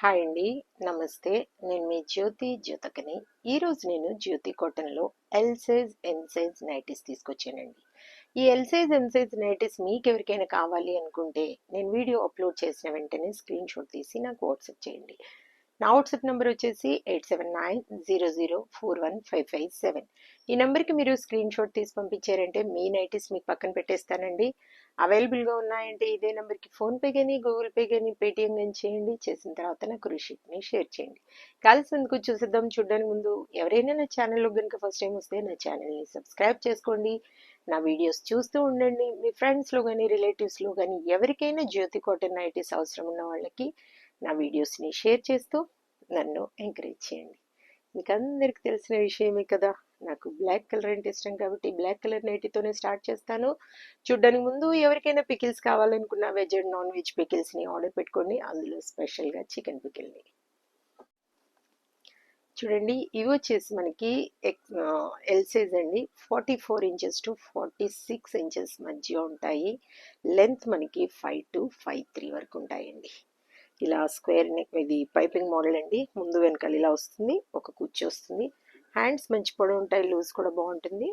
Hi అండి. నమస్తే. నేను మీ జ్యోతకని. ఈరోజు నేను జ్యోతి కాటన్లో L size, M size nighties తీసుకొచ్చానండి. ఈ L size, M size nighties మీకు ఎవరికైనా కావాలి అనుకుంటే నేను వీడియో అప్లోడ్ చేసిన వెంటనే స్క్రీన్ షాట్ తీసి నాకు వాట్సాప్ చేయండి. నా వాట్సాప్ నెంబర్ వచ్చేసి 8790041557. ఈ నెంబర్కి మీరు స్క్రీన్ షాట్ తీసి పంపించారంటే మీ నైటీస్ మీకు పక్కన పెట్టేస్తానండి. అవైలబుల్గా ఉన్నాయంటే ఇదే నెంబర్కి ఫోన్పే కానీ, గూగుల్ పే కానీ, పేటిఎం కానీ చేయండి. చేసిన తర్వాత నాకు రిసిప్ట్ని షేర్ చేయండి. కలిసినందుకు చూసేద్దాం. చూడడానికి ముందు ఎవరైనా నా ఛానల్లో కనుక ఫస్ట్ టైం వస్తే నా ఛానల్ని సబ్స్క్రైబ్ చేసుకోండి. నా వీడియోస్ చూస్తూ ఉండండి. మీ ఫ్రెండ్స్లో కానీ, రిలేటివ్స్లో కానీ ఎవరికైనా జ్యోతి కాటన్ నైటీస్ అవసరం ఉన్న వాళ్ళకి నా వీడియోస్ని షేర్ చేస్తూ నన్ను ఎంకరేజ్ చేయండి. మీకు అందరికి తెలిసిన విషయమే కదా, నాకు బ్లాక్ కలర్ అంటే ఇష్టం కాబట్టి బ్లాక్ కలర్ నైటీతోనే స్టార్ట్ చేస్తాను. చూడడానికి ముందు ఎవరికైనా పికిల్స్ కావాలనుకున్న వెజ్ అండ్ నాన్ వెజ్ పికిల్స్ని ఆర్డర్ పెట్టుకోండి. అందులో స్పెషల్గా చికెన్ పికిల్ని చూడండి. ఇవి వచ్చేసి మనకి ఎల్ సైజ్ అండి. 44 ఇంచెస్ టు 46 ఇంచెస్ మధ్య ఉంటాయి. లెంత్ మనకి 5 to 5'3" వరకు ఉంటాయండి. ఇలా స్క్వేర్ నెక్, ఇది పైపింగ్ మోడల్ అండి. ముందు వెనకాల ఇలా వస్తుంది, ఒక కుర్చీ వస్తుంది. హ్యాండ్స్ మంచి పొడవు ఉంటాయి, లూజ్ కూడా బాగుంటుంది.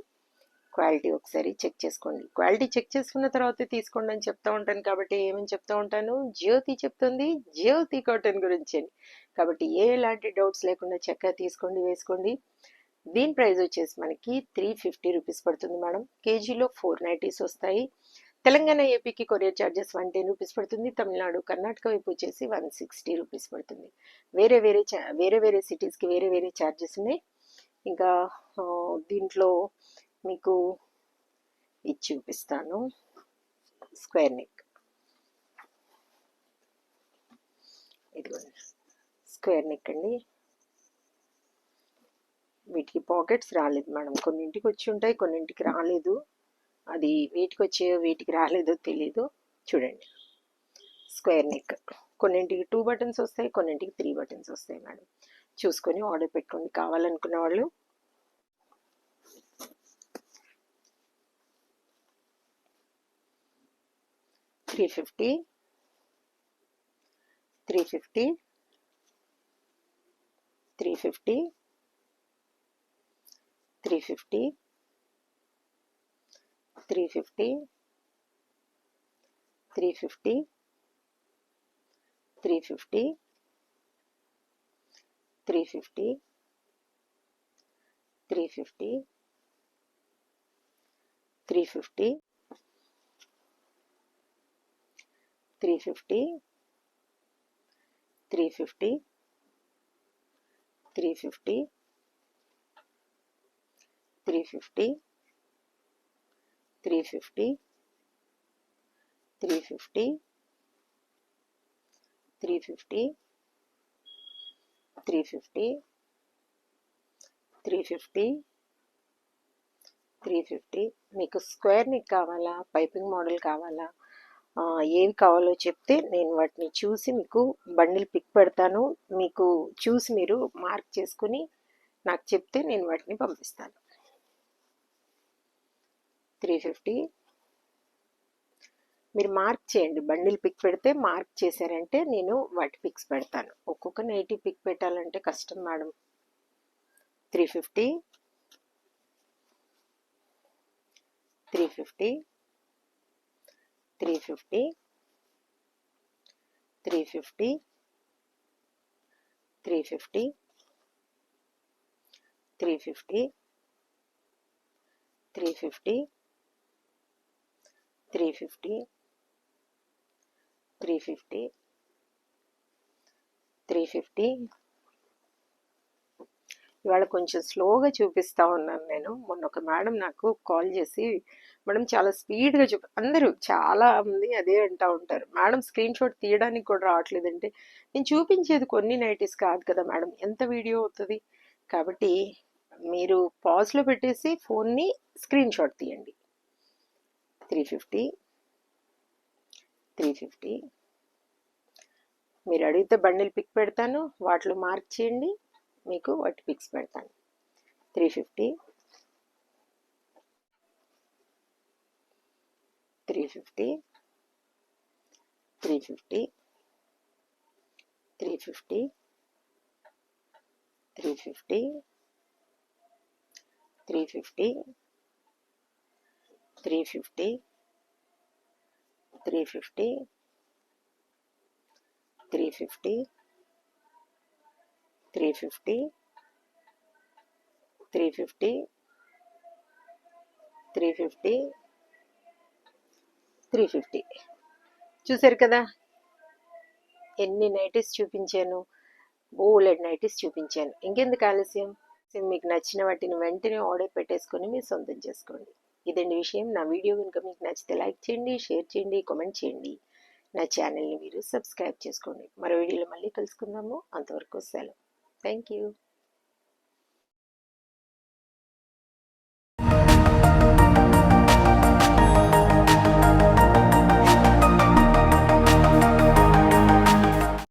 క్వాలిటీ ఒకసారి చెక్ చేసుకోండి. క్వాలిటీ చెక్ చేసుకున్న తర్వాత తీసుకోండి అని చెప్తా ఉంటాను కాబట్టి ఏమని చెప్తా ఉంటాను, జ్యోతి చెప్తుంది జ్యోతి కాటన్ గురించి అని. కాబట్టి ఎలాంటి డౌట్స్ లేకుండా చక్కగా తీసుకోండి, వేసుకోండి. దీని ప్రైస్ వచ్చేసి మనకి 350 రూపీస్ పడుతుంది మేడం. కేజీలో 4 నైటీస్ వస్తాయి. తెలంగాణ, ఏపీకి కొరియర్ ఛార్జెస్ 110 రూపీస్ పడుతుంది. తమిళనాడు, కర్ణాటక వైపు వచ్చేసి 160 రూపీస్ పడుతుంది. వేరే వేరే సిటీస్కి వేరే వేరే ఛార్జెస్ ఉన్నాయి. ఇంకా దీంట్లో మీకు ఇది చూపిస్తాను. స్క్వేర్ నెక్, ఇదిగోండి స్క్వేర్ నెక్ అండి. వీటికి పాకెట్స్ రాలేదు మేడం. కొన్నింటికి వచ్చి ఉంటాయి, కొన్నింటికి రాలేదు. అది వీటికి వచ్చాయో వీటికి రాలేదో తెలీదు. చూడండి స్క్వేర్ నెక్. కొన్నింటికి 2 బటన్స్ వస్తాయి, కొన్నింటికి 3 బటన్స్ వస్తాయి మేడం. చూసుకొని ఆర్డర్ పెట్టుకోండి కావాలనుకున్న వాళ్ళు. $350, $350, $350, $350, $350, $350, $350, $350, $350, $350, $350, $350, $350, $350, $350, $350, $350, $350, $350, $350. మీకు స్క్వేర్ నెక్ కావాలా, పైపింగ్ మోడల్ కావాలా, ఏవి కావాలో చెప్తే నేను వాటిని చూసి మీకు బండిల్ పిక్ పెడతాను. మీకు చూసి మీరు మార్క్ చేసుకుని నాకు చెప్తే నేను వాటిని పంపిస్తాను. 350 మీరు మార్క్ చేయండి. బండిల్ పిక్ పెడితే మార్క్ చేశారంటే నేను వాటి పిక్స్ పెడతాను. ఒక్కొక్క నైటీ పిక్ పెట్టాలంటే కష్టం మేడం. 350, 350, 350, 350, 350, 350, 350, 350, 350, 350. ఇవాళ కొంచెం స్లోగా చూపిస్తా ఉన్నాను నేను. మొన్న ఒక మేడం నాకు కాల్ చేసి, మేడం చాలా స్పీడ్గా అందరూ చాలా మంది అదే అంటూ ఉంటారు, మేడం స్క్రీన్ షాట్ తీయడానికి కూడా రావట్లేదంటే. నేను చూపించేది కొన్ని నైటీస్ కాదు కదా మేడం, ఎంత వీడియో అవుతుంది. కాబట్టి మీరు పాజ్లో పెట్టేసి ఫోన్ని స్క్రీన్ షాట్ తీయండి. 350, 350. మీరు అడిగితే బండిల్ పిక్ పెడతాను, వాటిలో మార్క్ చేయండి, మీకు వాటి పిక్స్ పెడతాను. 350, 350, 350, 350, 350, 350, 350, 350, 350, 350, 350, 350, 350. చూసారు కదా, ఎన్ని నైటీస్ చూపించాను, బోలెడ్ నైటీస్ చూపించాను. ఇంకెందుకు ఆలస్యం, మీకు నచ్చిన వాటిని వెంటనే ఆర్డర్ పెట్టేసుకొని మీరు సొంతం చేసుకోండి. ఇదండి విషయం. నా వీడియో కనుక మీకు నచ్చితే లైక్ చేయండి, షేర్ చేయండి, కామెంట్ చేయండి. నా ఛానల్ని మీరు సబ్స్క్రైబ్ చేసుకోండి. మరో వీడియోలో మళ్ళీ కలుసుకుందాము. అంతవరకు సెలవు. Thank you.